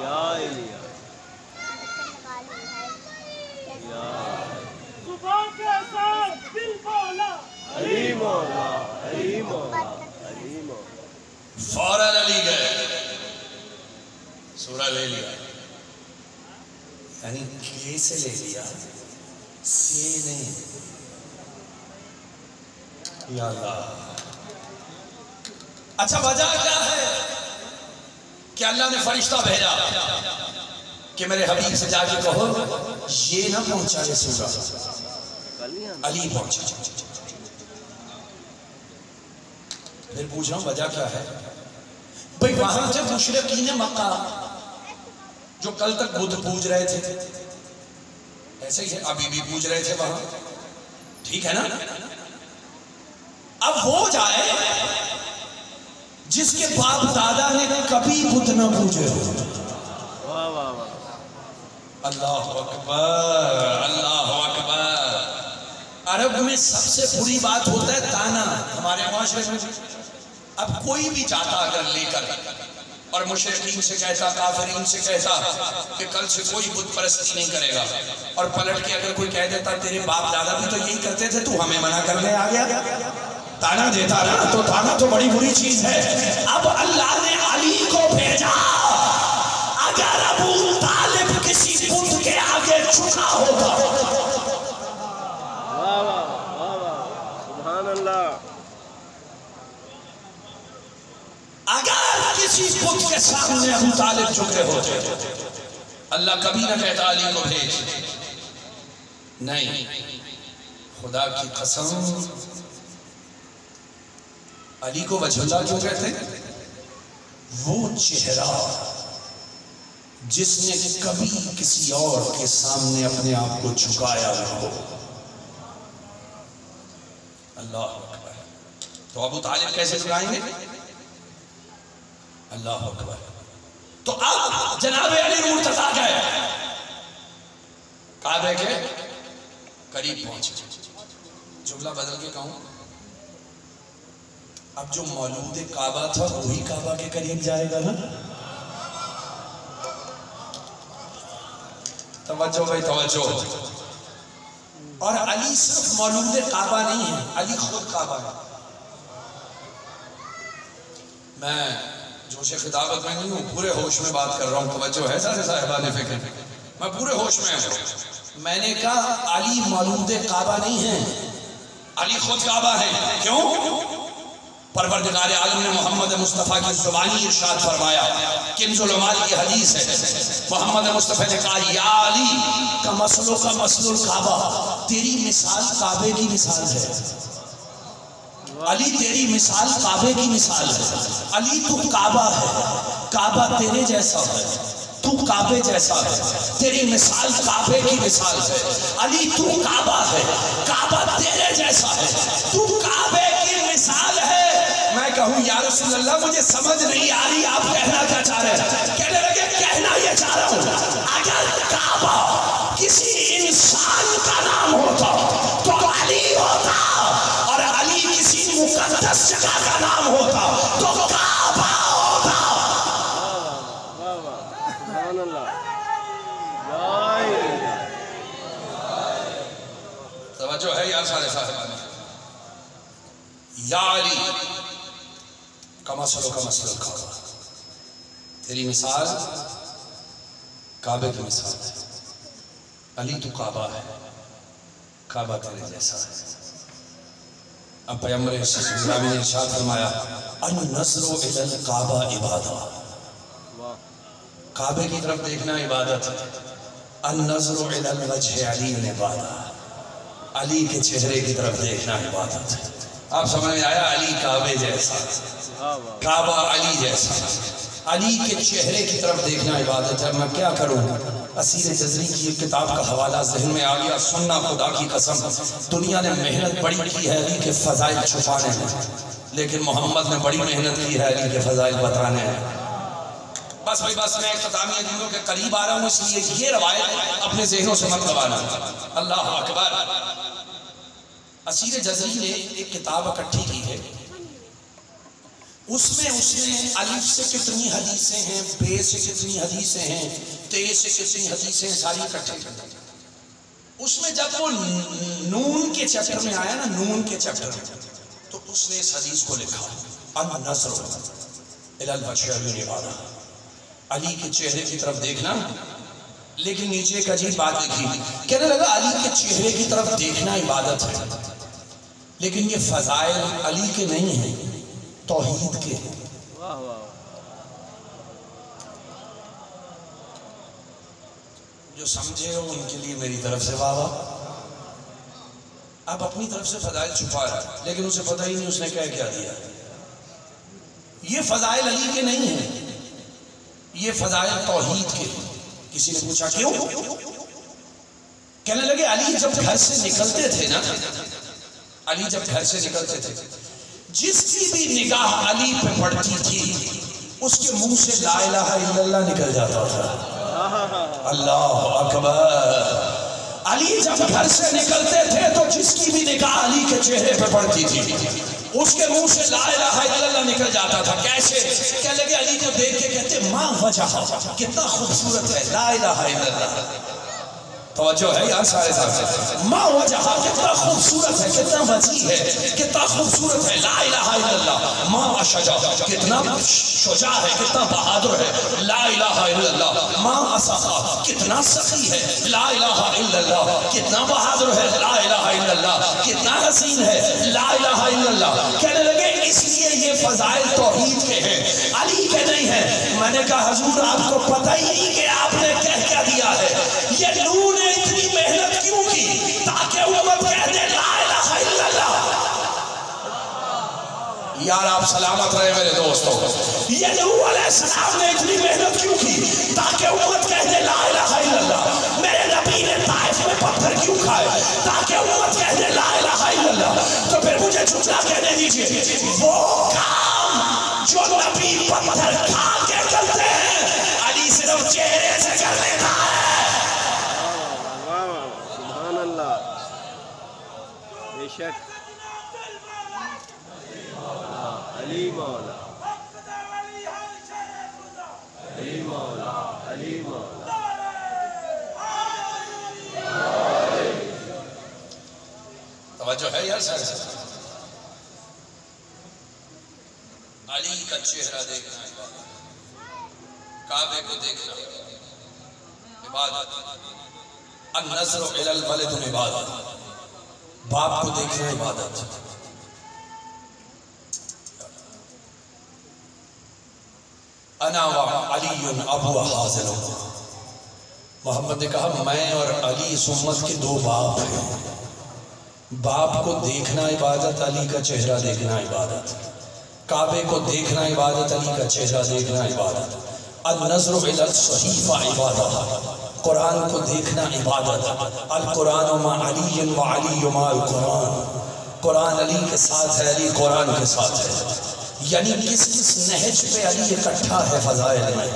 یا علی صبح کے ساتھ دل بولا، علی مولا علی مولا علی مولا۔ فوراً علی گئے، سورہ لے لیا، یعنی کیسے لے لیا، سے نہیں، یا اللہ۔ اچھا وجہ کیا ہے کہ اللہ نے فرشتہ بھیجا کہ میرے حبیب سے جا کے کہو یہ نہ پہنچا یہ سورہ، علی پہنچا۔ پھر پوچھ رہا ہوں وجہ کیا ہے؟ بھئی وہاں سے مشرکین مکہ جو کل تک بدھ پوج رہے تھے، ایسے ہی ابھی بھی پوج رہے تھے وہاں، ٹھیک ہے نا؟ اب وہ جائے جس کے باپ دادا نے کبھی بدھ نہ پوجے ہو۔ واہ واہ واہ، اللہ اکبر اللہ اکبر۔ عرب میں سب سے بری بات ہوتا ہے تانا، ہمارے معاشرے میں اب کوئی بھی جاتا اگر لے کر اور مشرکین سے کہتا، کافرین سے کہتا کہ کل سے کوئی بت پرستی نہیں کرے گا، اور پلٹ کے اگر کوئی کہہ دیتا تیرے باپ دادا بھی تو یہی کرتے تھے تو ہمیں منع کرنے آ گیا، تانا دیتا نا، تو تانا تو بڑی بری چیز ہے۔ اب اللہ نے علی کو بھیجا، اگر ابو طالب کسی بت کے آگے جھکا ہوتا، واہ واہ واہ واہ، سبحان اللہ، اگر کسی بت کے سامنے ابو طالب جھکے ہوتے اللہ کبھی نہ کہتا علی کو بھیج، نہیں، خدا کی قسم علی کو وجہ اللہ کیوں کہتے ہیں؟ وہ چہرہ جس نے کبھی کسی اور کے سامنے اپنے آپ کو جھکایا نہ ہو. اللہ اکبر. تو ابو طالب کیسے جھکائیں گے؟ اللہ اکبر. تو اب جناب علی مرتضیٰ گئے کعبے کے قریب پہنچے. جملہ بدل کے کہوں، اب جو مولود کعبہ تھا وہی کعبہ کے قریب جائے گا نا. توجہ بھائی توجہ. اور علی صرف مولود کعبہ نہیں ہے، علی خود کعبہ ہے. میں جوش خطابت میں نہیں ہوں، پورے ہوش میں بات کر رہا ہوں. توجہ ہے سارے صاحبان فکر، میں پورے ہوش میں ہوں. میں نے کہا علی مولود کعبہ نہیں ہے، علی خود کعبہ ہے. کیوں؟ پروردگار عالم نے محمد مصطفیٰ کی زبانی ارشاد فرمایا. کنز العمال کی حدیث ہے، محمد مصطفیٰ نے کہا یا علی کا مسلو کا مسل الکعبہ، تیری مثال کعبے کی مثال ہے. علی تیری مثال کعبے کی مثال ہے. علی تو کعبہ ہے، کعبہ تیرے جیسا ہے، تو کعبے جیسا ہے، تیری مثال کعبے کی مثال ہے. علی تو کعبہ ہے، کعبہ تیرے جیسا ہے، تو کعبے کی مثال ہے. میں کہوں یا رسول اللہ مجھے سمجھ نہیں آ رہی آپ کہنا کیا چاہ رہے ہیں؟ کہنے لگے کہنا یہ چاہ رہا ہوں اگر کعبہ کسی انسان کا نام ہوتا تو علی ہوتا، اور علی کسی مقدس جگہ کا نام ہوتا تو کعبہ ہوتا. توجہ ہے یا سارے صاحبان؟ یا علی کا مسل الکعبہ، تیری مثال کعبے کی مثال ہے. علی تو کعبہ ہے، کعبہ تیرے جیسا ہے. اب پیغمبر اسلام نے ارشاد فرمایا النظر الی الکعبہ عبادہ، کعبے کی طرف دیکھنا عبادت ہے. النظر الی الوجہ علی عبادہ، علی کے چہرے کی طرف دیکھنا عبادت ہے. آپ سمجھ میں آیا؟ علی کعبے جیسا، کعبہ علی جیسا، علی کے چہرے کی طرف دیکھنا عبادت ہے. میں کیا کروں؟ اسیر جزری کی ایک کتاب کا حوالہ ذہن میں آ گیا. سننا خدا کی قسم دنیا نے محنت بڑی کی ہے علی کے فضائل چھپانے میں، لیکن محمد نے بڑی محنت کی ہے علی کے فضائل بتانے میں. بس بھائی بس میں اختتامی جملوں کے قریب آ رہا ہوں، اس لیے یہ روایت اپنے ذہنوں سے مت گوانا. اللہ اکبر. اسیر جزری نے ایک کتاب اکٹھی کی ہے، اس میں اس نے الف سے کتنی حدیثیں ہیں، بے سے کتنی حدیثیں ہیں، تے سے کتنی حدیثیں ہیں، ساری اکٹھی کر دی. اس میں جب وہ نون کے چیپٹر میں آیا نا، نون کے چیپٹر میں، تو اس نے اس حدیث کو لکھا النظر الی الوجہ عبادہ، علی کے چہرے کی طرف دیکھنا. لیکن نیچے ایک عجیب بات لکھی، کہنے لگا علی کے چہرے کی طرف دیکھنا عبادت ہے، لیکن یہ فضائل علی کے نہیں ہیں، توحید کے ہیں. جو سمجھے ہو ان کے لیے میری طرف سے واہ واہ. اب اپنی طرف سے فضائل چھپا رہا ہے، لیکن اسے پتہ ہی نہیں اس نے کیا دیا. یہ فضائل علی کے نہیں ہیں، یہ فضائل توحید کے ہیں. کسی نے پوچھا کیوں؟ کہنے لگے علی جب گھر سے نکلتے تھے نا، علی جب گھر سے نکلتے تھے، جس کی بھی نگاہ علی پہ پڑتی تھی اس کے منہ سے لا الہ الا اللہ نکل جاتا تھا. اللہ اکبر. علی جب گھر سے نکلتے تھے تو جس کی بھی نگاہ علی کے چہرے پہ پڑتی تھی اس کے منہ سے لا الہ الا اللہ نکل جاتا تھا. کیسے؟ کہنے لگے علی کو دیکھ کے کہتے ماں وجہ، کتنا خوبصورت ہے لا الہ الا اللہ. توجہ ہے یار سارے ساتھ. ماں وجہ کتنا خوبصورت ہے، کتنا وسیع ہے، کتنا خوبصورت ہے لا الہ الا اللہ. ماں اشجع کتنا شجاع ہے، کتنا بہادر ہے لا الہ الا اللہ. ماں اسخا کتنا سخی ہے لا الہ الا اللہ، کتنا بہادر ہے لا الہ الا اللہ، کتنا حسین ہے لا الہ الا اللہ. کہنے لگے اس لیے یہ فضائل توحید کے ہیں، علی کے نہیں ہیں. میں نے کہا حضور آپ کو پتہ ہی نہیں کہ آپ نے کہہ کیا دیا ہے. یہ نور نے اتنی محنت کیوں کی تاکہ امت کہہ دے لا الہ الا اللہ. یار آپ سلامت رہے میرے دوستوں. یہ نوح علیہ السلام نے اتنی محنت کیوں کی؟ تاکہ امت کہہ دے لا الہ الا اللہ. میرے نبی نے طائف میں پتھر کیوں کھائے؟ تاکہ امت کہہ دے لا الہ الا اللہ. تو پھر مجھے جملہ کہنے دیجئے، وہ کام جو نبی پتھر کھا کے کرتے ہیں علی صرف چہرے سے کر لیتا ہے. سبحان اللہ. بے شک علی مولا، علی مولا، علی مولا. توجہ ہے یار سر. علی کا چہرہ دیکھنا عبادت، کعبے کو دیکھنا عبادت، النظر الی الولد عبادت، باپ کو دیکھنا عبادت. انا وعلی ابو حازر. محمد نے کہا میں اور علی اس امت کے دو باپ ہیں. باپ کو دیکھنا عبادت، علی کا چہرہ دیکھنا عبادت. کعبے کو دیکھنا عبادت، علی کا چہرہ دیکھنا عبادت. النظر الی الصحیفہ عبادت، قرآن کو دیکھنا عبادت. القرآن مع علی وعلی مع القرآن، قرآن علی کے ساتھ ہے، علی قرآن کے ساتھ ہے. یعنی کس کس نہج پہ علی اکٹھا ہے فضائل میں؟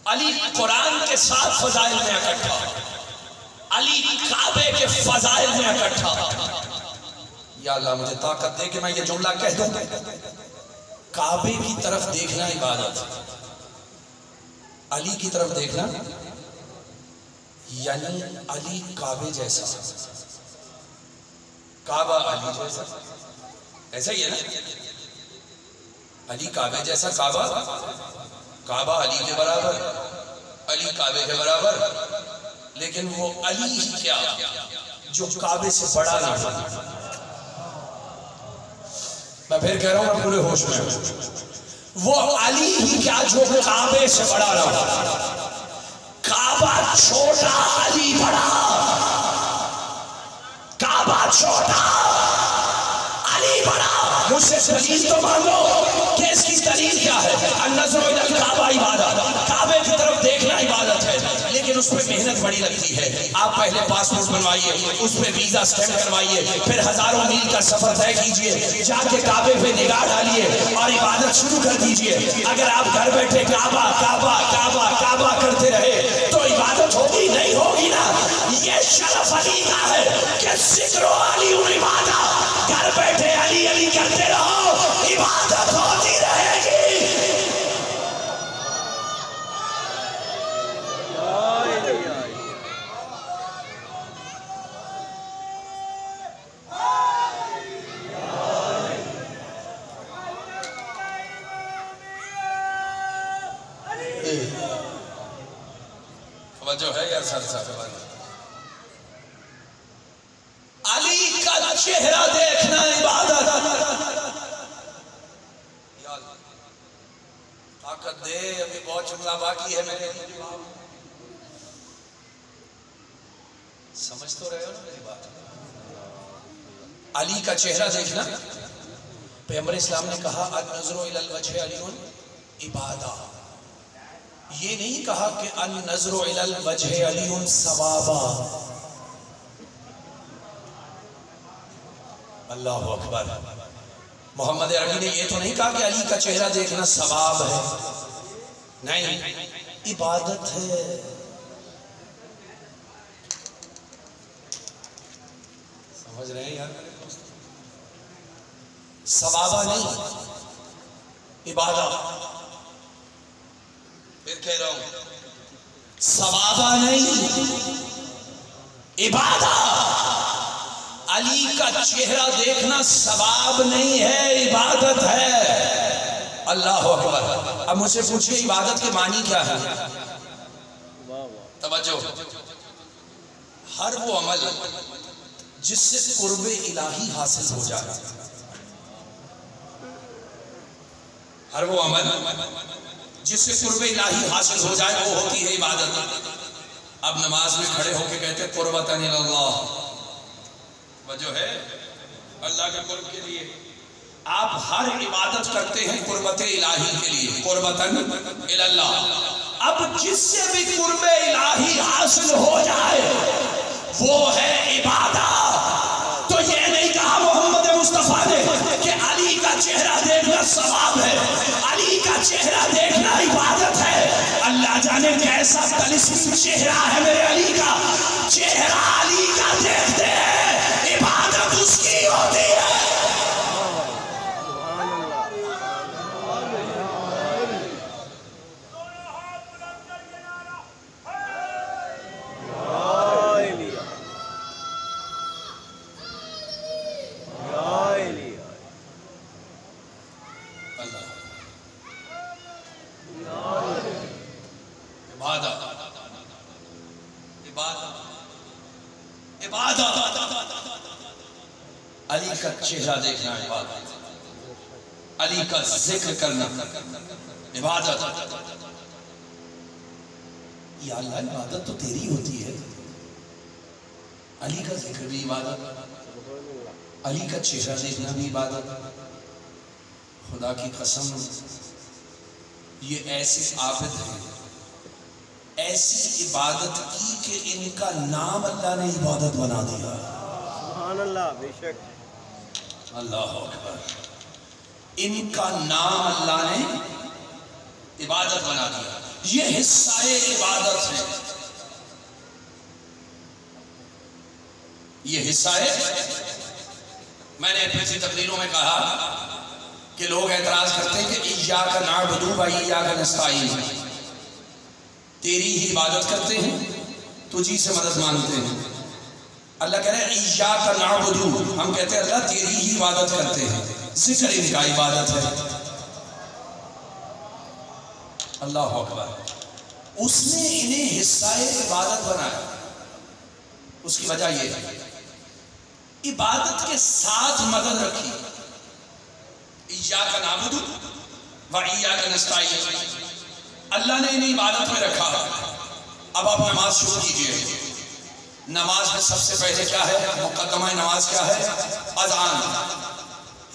علی قرآن کے ساتھ فضائل میں اکٹھا، علی کعبے کے فضائل میں اکٹھا. یا اللہ مجھے طاقت دے کہ میں یہ جملہ کہہ دوں. کعبے کی طرف دیکھنا عبادت، علی کی طرف دیکھنا یعنی علی کعبے جیسا، کعبہ علی جیسا. ایسا ہی ہے نا، علی کعبے جیسا، کعبہ علی کے برابر، علی کعبے کے برابر. لیکن وہ علی ہی کیا جو کعبے سے بڑا نہ ہو. میں پھر کہہ رہا ہوں پورے ہوش میں، وہ علی ہی کیا جو کعبے سے بڑا نہ ہو. کعبہ چھوٹا، علی بڑا. کعبہ چھوٹا، علی بڑا. مجھ سے دلیل تو مانگو کہ اس کی دلیل کیا ہے؟ النظر الی الکعبہ عبادت، کعبے کی طرف دیکھنا عبادت ہے. لیکن اس پہ محنت بڑی لگتی ہے. آپ پہلے پاسپورٹ بنوائیے، اس پہ ویزا سٹیمپ کروائیے، پھر ہزاروں میل کا سفر طے کیجئے، جا کے کعبے پہ نگاہ ڈالیے اور عبادت شروع کر دیجئے. اگر آپ گھر بیٹھے کعبہ کعبہ کعبہ کعبہ کرتے رہے تو عبادت ہوگی نہیں ہوگی نا. یہ شرف علی کا ہے کہ ذکر و علی عبادت، گھر بیٹھے علی علی کرتے رہو، عبادت ہوتی رہے گی. توجہ ہے یار سر صاحب. علی کا چہرہ دیکھنا عبادت. طاقت دے، ابھی بہت جملہ باقی ہے میرے. سمجھ تو رہے ہو نا میری بات؟ علی کا چہرہ دیکھنا. پیغمبر اسلام نے کہا النظر الی الوجہ علی عبادہ. یہ نہیں کہا کہ النظر الی الوجہ علی ثوابا. اللہ اکبر. محمد عربی نے یہ تو نہیں کہا کہ علی کا چہرہ دیکھنا ثواب ہے. نہیں، عبادت ہے. سمجھ رہے ہیں یار؟ ثوابہ نہیں، عبادت. پھر کہہ رہا ہوں ثوابہ نہیں، عبادت. علی کا چہرہ دیکھنا ثواب نہیں ہے، عبادت ہے. اللہ اکبر. اب مجھ سے پوچھئے عبادت کے معنی کیا ہے؟ توجہ. ہر وہ عمل جس سے قرب الہی حاصل ہو جائے، ہر وہ عمل جس سے قرب الہی حاصل ہو جائے وہ ہوتی ہے عبادت. اب نماز میں کھڑے ہو کے کہتے قربتاً اللہ، وجہ ہے اللہ کے قرب کے لیے. آپ ہر عبادت کرتے ہیں قربت الہی کے لیے، قربتاً الاللہ۔ اب جس سے بھی قرب الہی حاصل ہو جائے وہ ہے عبادت۔ تو یہ نہیں کہا محمد مصطفیٰ نے کہ علی کا چہرہ دیکھنا ثواب ہے، علی کا چہرہ دیکھنا عبادت ہے۔ اللہ جانے کیسا طلسم چہرہ ہے میرے علی کا، چہرہ علی کا دیکھتے ہیں عبادت اس کی ہوتی ہے۔ علی کا چہرہ دیکھنا عبادت، علی کا ذکر کرنا عبادت۔ یا اللہ عبادت تو تیری ہوتی ہے، علی کا ذکر بھی عبادت، علی کا چہرہ دیکھنا بھی عبادت۔ خدا کی قسم یہ ایسے عابد ہیں، ایسی عبادت کی کہ ان کا نام اللہ نے عبادت بنا دیا۔ سبحان اللہ، بے شک اللہ اکبر، ان کا نام اللہ نے عبادت بنا دیا۔ یہ حصہ عبادت ہے، یہ حصہ ہے۔ میں نے اپنی تقریروں میں کہا کہ لوگ اعتراض کرتے ہیں کہ ایاک نعبد و ایاک نستعین، تیری ہی عبادت کرتے ہیں، تجھی سے مدد مانگتے ہیں۔ اللہ کہہ رہے ہیں ایاک نعبد، ہم کہتے ہیں اللہ تیری ہی عبادت کرتے ہیں، ذکر ان کا عبادت ہے۔ اللہ اکبر، اس نے انہیں حصہ عبادت بنایا۔ اس کی وجہ یہ ہے عبادت کے ساتھ مدد رکھی، ایاک نعبد و ایاک نستعین، اللہ نے انہیں عبادت میں رکھا۔ اب آپ نماز شروع کیجئے، نماز میں سب سے پہلے کیا ہے؟ مقدمہ نماز کیا ہے؟ اذان۔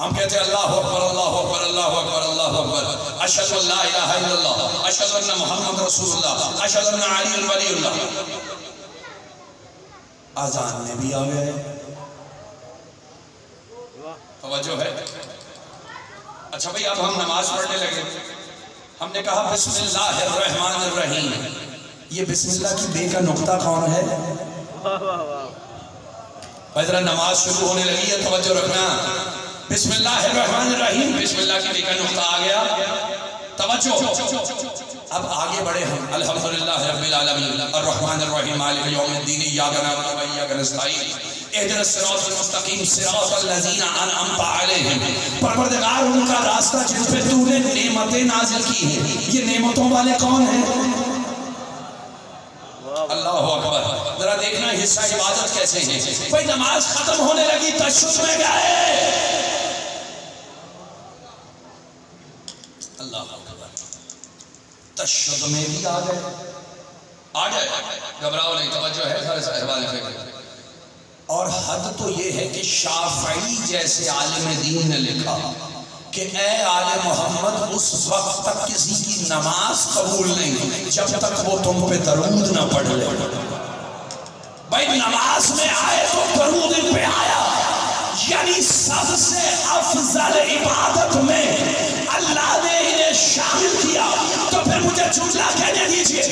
ہم کہتے ہیں اللہ اکبر اللہ اکبر اللہ اکبر اللہ اکبر، اشہد ان لا الہ الا اللہ، اشہد ان محمد رسول اللہ، اشہد ان علی ولی اللہ۔ اذان میں بھی آ گئے، توجہ ہے۔ اچھا بھئی اب ہم نماز پڑھنے لگے، ہم نے کہا بسم اللہ الرحمن الرحیم۔ یہ بسم اللہ کی بے کا نقطہ کون ہے؟ ذرا نماز شروع ہونے لگی ہے، توجہ رکھنا۔ بسم اللہ الرحمن الرحیم، بسم اللہ کی بے کا نقطہ آ گیا، توجہ۔ اب آگے بڑھے ہم، الحمدللہ رب العالمین الرحمن الرحیم مالک یوم الدین ایاک نعبد و ایاک نستعین اہدنا الصراط المستقیم صراط الذین انعمت علیہم۔ پروردگار ان کا راستہ جن پہ تو نے نعمتیں نازل کی ہیں، یہ نعمتوں والے کون ہیں؟ اللہ اکبر، ذرا دیکھنا حصہ عبادت کیسے ہیں۔ بھئی نماز ختم ہونے لگی، تشہد میں گئے، اللہ اکبر، تشہد میں بھی آ گئے، گھبراؤ نہیں، توجہ ہے سارے صاحبان فکر۔ اور حد تو یہ ہے کہ شافعی جیسے عالم دین نے لکھا کہ اے آل محمد اس وقت تک کسی کی نماز قبول نہیں جب تک وہ تم پہ درود نہ پڑھ لے۔ بھائی نماز میں آئے تو درود ان پہ آیا، یعنی سب سے افضل عبادت میں اللہ نے انہیں شامل کیا۔ تو پھر مجھے جملہ کہنے دیجئے،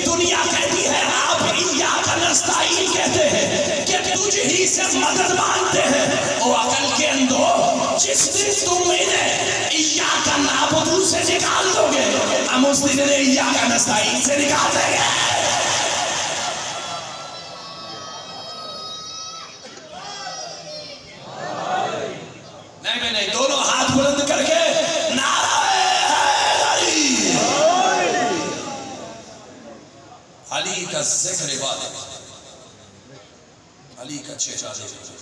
دنیا کہتی ہے آپ ایاک نستعین کہتے ہیں کہ تجھ ہی سے مدد مانگتے ہیں، او عقل کے اندھو، جس دن تم انہیں ایاک نعبد سے نکال دو گے ہم اس دن انہیں ایاک نستعین سے نکال دیں گے۔ نہیں، دونوں ہاتھ بلند کر کے نعرہ حیدری، علی کا ذکر عبادت، علی کا چہرہ دیکھنا۔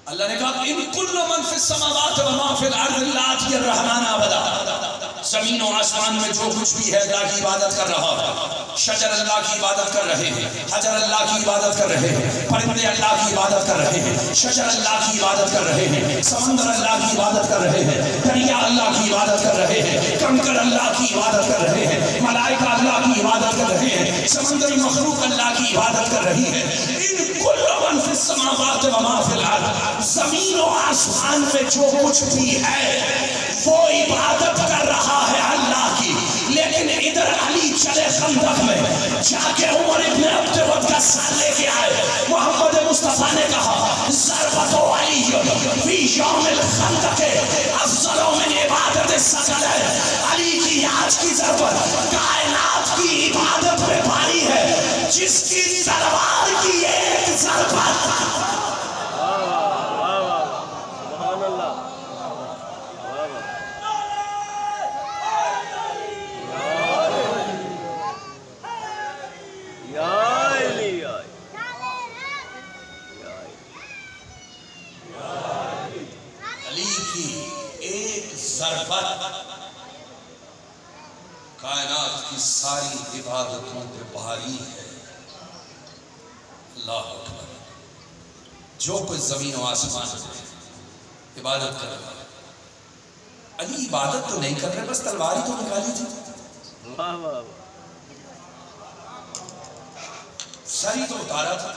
اللہ نے کہا ان کل من فی السماوات و ما فی الارض الا آتی الرحمن عبدا۔ زمین و آسمان میں جو کچھ بھی ہے اللہ کی عبادت کر رہا ہے. شجر اللہ کی عبادت کر رہے ہیں, حجر اللہ کی عبادت کر رہے ہیں, پرندے اللہ کی عبادت کر رہے ہیں, شجر اللہ کی عبادت کر رہے ہیں, سمندر اللہ کی عبادت کر رہے ہیں, دریا اللہ کی عبادت کر رہے ہیں, کنکر اللہ کی عبادت کر رہے ہیں, ملائکہ اللہ کی عبادت کر رہے ہیں, سمندری مخلوق اللہ کی عبادت کر رہی ہے. ان کل من فی السماوات و ما فی الارض, زمین و آسمان میں جو کچھ بھی ہے وہ عبادت کر رہا ہے اللہ کی. لیکن ادھر علی چلے خندق میں جا کے عمر ابن عبد ود کا سر لے کے آئے. محمد مصطفیٰ نے کہا ضربت علی فی یوم الخندق افضل من عبادت الثقل. علی کی آج کی ضربت کائنات کی عبادت میں بھاری ہے جس کی تلوار کی ایک ضربت. کائنات کی ساری عبادتوں پہ بھاری ہے. اللہ اکبر. جو کچھ زمین و آسمان میں عبادت کر رہا ہے, علی عبادت تو نہیں کر رہے, بس تلوار ہی تو نکالی تھی, سر ہی تو اتارا تھا.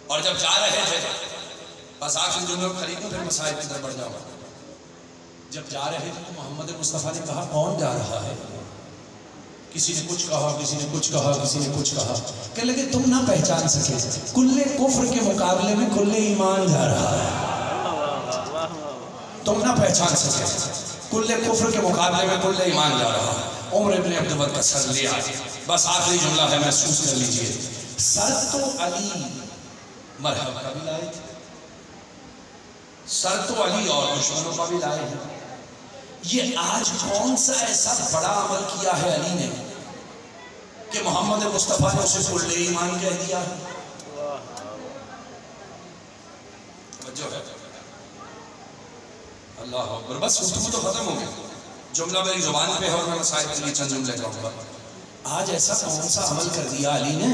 اور جب جا رہے تھے, بس آخر جملوں خریدوں پھر مسائل کی طرف بڑھ جاؤ. جب جا رہے تھے تو محمد مصطفیٰ نے کہا کون جا رہا ہے؟ کسی نے کچھ کہا, کسی نے کچھ کہا, کسی نے کچھ کہا. کہ لگے تم نہ پہچان سکے, کل کفر کے مقابلے میں کل ایمان جا رہا ہے. تم نہ پہچان سکے, کل کفر کے مقابلے میں کل ایمان جا رہا ہے. عمر ابن عبد ود کا سر لے آئے. بس آخری جملہ ہے, محسوس کر لیجئے. سر تو علی مرحبا کا بھی لائے تھے, سر تو علی اور دشمنوں کا بھی لائے ہیں. یہ آج کون سا ایسا بڑا عمل کیا ہے علی نے کہ محمد مصطفیٰ نے اسے کل ایمان کہہ دیا ہے؟ توجہ ہے. اللہ اکبر. بس گفتگو تو ختم ہو گئی, جملہ میری زبان پہ ہے اور میں مسائل کے لیے چند جملے کہوں گا. آج ایسا کون سا عمل کر دیا علی نے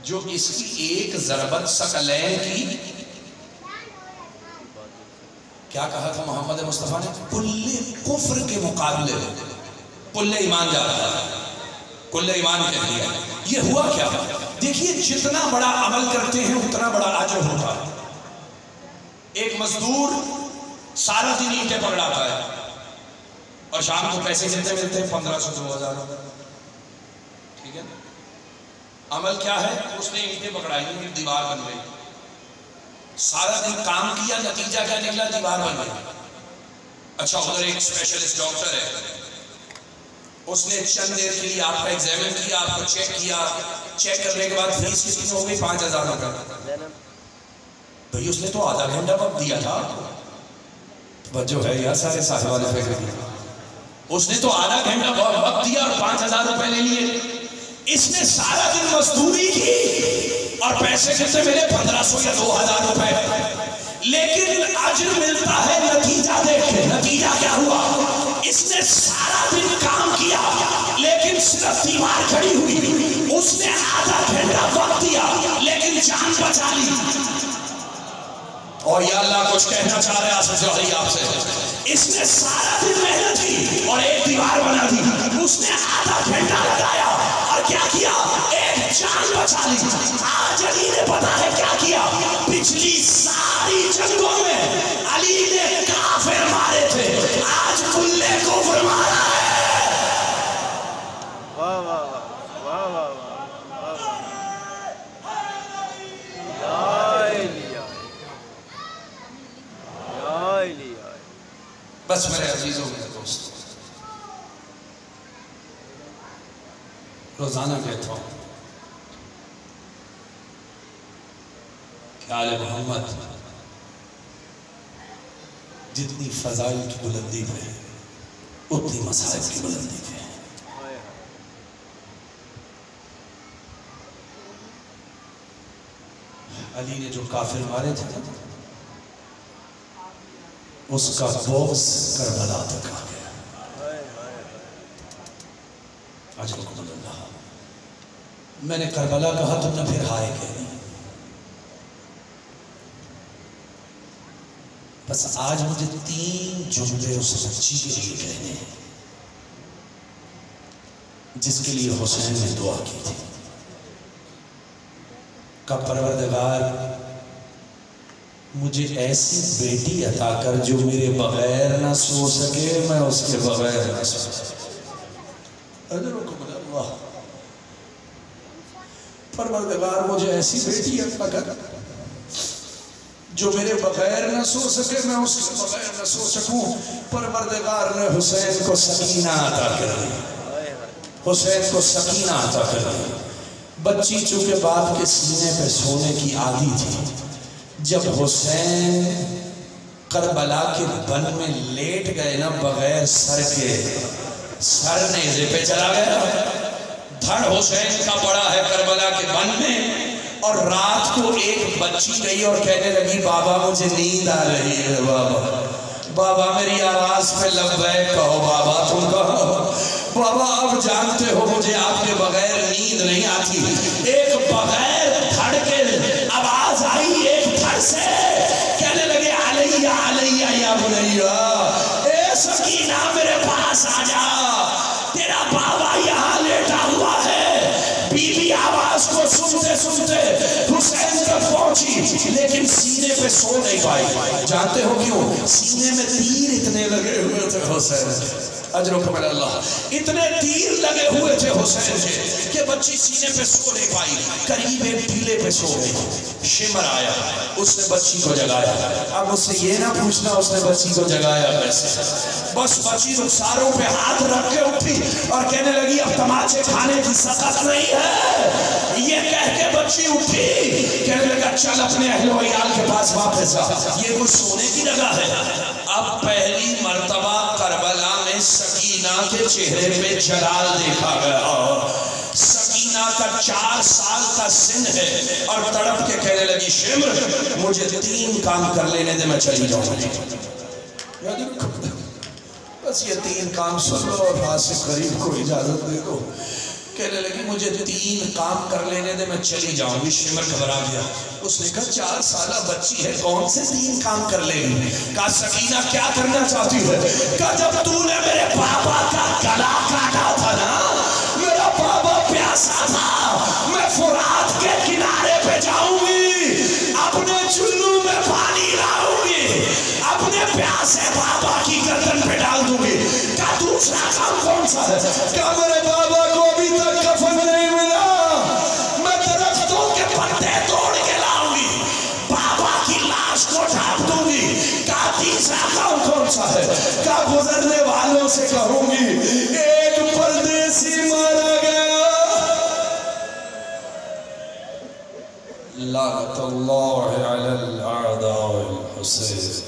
جو اس کی ایک ضربت ثقلین کی, کیا کہا تھا محمد مصطفیٰ نے؟ کل کفر کے مقابلے کل ایمان جا رہا ہے, کل ایمان کہہ دیا. یہ ہوا کیا؟ دیکھیے جتنا بڑا عمل کرتے ہیں اتنا بڑا اجر ہوتا ہے. ایک مزدور سارا دن اینٹیں پکڑاتا ہے اور شام کو پیسے کتنے ملتے ہیں؟ 1500 2000. ٹھیک ہے, عمل کیا ہے؟ اس نے اینٹیں پکڑائی, دیوار بن گئی. سارا دن کام کیا, نتیجہ کیا نکلا؟ دیوار بن گئی. اچھا ادھر ایک اسپیشلسٹ ڈاکٹر ہے, اس نے چند دیر کے لیے آپ کا ایگزامن کیا, آپ کو چیک کیا. چیک کرنے کے بعد فیس کتنی ہو گئی؟ 5000 روپے. بھئی اس نے تو آدھا گھنٹہ وقت دیا تھا. توجہ ہے یار سارے صاحبان فکر کی. اس نے تو آدھا گھنٹہ وقت دیا اور 5000 روپے لے لیے. اس نے سارا دن مزدوری کی اور پیسے کتنے ملے؟ 1500 یا 2000 روپے. لیکن اجر ملتا ہے نتیجہ دیکھ کے. نتیجہ کیا ہوا؟ اس نے سارا دن کام کیا لیکن صرف دیوار کھڑی ہوئی. اس نے آدھا گھنٹہ وقت دیا لیکن جان بچا لی. اور یا اللہ کچھ کہنا چاہ رہے آصف جوہری آپ سے. اس نے سارا دن محنت کی اور ایک دیوار بنا دی. اس نے آدھا گھنٹہ لگایا اور کیا کیا؟ ایک جان بچا لی. آج علی نے پتا ہے کیا کیا؟ پچھلی ساری جنگوں میں علی نے کافر مارے تھے, آج کل کفر مارا ہے. واہ واہ واہ واہ واہ. بس میرے عزیزوں میرے دوست, روزانہ کہتا ہوں کہ آل محمد جتنی فضائل کی بلندی پہ ہے اتنی مسائل کی بلندی پہ ہے. علی نے جو کافر مارے تھے اس کا بغض کربلا تک آ گیا۔ اجرکم اللہ۔ میں نے کربلا کہا تم نے پھر ہائے کہنی۔ بس آج مجھے 3 جملے اس بچی کے لیے کہنے ہیں جس کے لیے حسین نے دعا کی تھی کہ پروردگار مجھے ایسی بیٹی عطا کر جو میرے بغیر نہ سو سکے، میں اس کے بغیر نہ سو سکے۔ اجرکم اللہ۔ پروردگار مجھے ایسی بیٹی عطا کر جو میرے بغیر نہ سو سکے، میں اس کے بغیر نہ سو سکوں۔ پروردگار نے حسین کو سکینہ عطا کر دی، حسین کو سکینہ عطا کر دی۔ بچی چونکہ باپ کے سینے پہ سونے کی عادی تھی، جب حسین کربلا کے بن میں لیٹ گئے نا بغیر سر کے، سر نیزے پہ چلا گیا، دھڑ حسین کا پڑا ہے کربلا کے بن میں، اور رات کو ایک بچی گئی اور کہنے لگی بابا مجھے نیند آ رہی ہے، بابا میری آواز پہ لبیک کہو، بابا تم کہو، بابا اب جانتے ہو مجھے آپ کے بغیر نیند نہیں آتی۔ ایک بغیر دھڑ کے آواز آئی ایک دھڑ سے، کہنے لگے علیہ علیہ یا بنیہ، اے سکینہ میرے پاس آ جا، تیرا بابا یہاں لیٹا ہوا ہے۔ بی بی آواز کو سنتے سنتے حسین تک پہنچی، لیکن سینے پہ سو نہیں پائی۔ جانتے ہو کیوں؟ سینے میں تیر اتنے لگے ہوئے تھے حسین، اجرکم اللہ، اتنے تیر لگے ہوئے تھے حسین کے کہ بچی سینے پہ سو نہیں پائی، قریب ایک ٹیلے پہ سو گئی۔ شمر آیا، اس نے بچی کو جگایا۔ اب اس سے یہ نہ پوچھنا اس نے بچی کو جگایا کیسے، بس بچی رخساروں پہ ہاتھ رکھ کے اٹھی اور کہنے لگی اب تماچے کھانے کی سخت نہیں ہے۔ یہ کہہ کے بچی اٹھی، کہنے لگا چل اپنے اہل و عیال کے پاس واپس جا، یہ کوئی سونے کی جگہ ہے۔ اب پہلی مرتبہ کربلا میں سکینہ کے چہرے پہ جلال دیکھا گیا۔ سکینہ کا 4 سال کا سن ہے اور تڑپ کے کہنے لگی شمر مجھے 3 کام کر لینے دے میں چلی جاؤں گی۔ بس یہ 3 کام سن لو اور ہاتھ سے قریب کو اجازت دے دو۔ کہنے لگی مجھے 3 کام کر لینے دے میں چلی جاؤں گی۔ شمر گھبرا گیا، اس نے کہا 4 سالہ بچی ہے کون سے 3 کام کر لے گی؟ کہا سکینہ کیا کرنا چاہتی ہے؟ کہا جب تو نے میرے بابا کا گلا کاٹا تھا نا، میرا بابا پیاسا تھا، میں فرات کے کنارے پہ جاؤں گی، اپنے چلو میں پانی لاؤں گی، اپنے پیاسے بابا کی گردن پہ ڈال دوں گی۔ کہا دوسرا کام کون سا ہے؟ کہا میرے بابا کو ابھی تک کفن نہیں ملا، میں درختوں کے پتے توڑ کے لاؤں گی، بابا کی لاش کو ڈھانپ دوں گی۔ کہا تیسرا کام کون سا ہے؟ کہا گزرنے والوں سے کہوں گی ایک پردیسی مارا گیا، لعنت اللہ علی الاعداء الحسین۔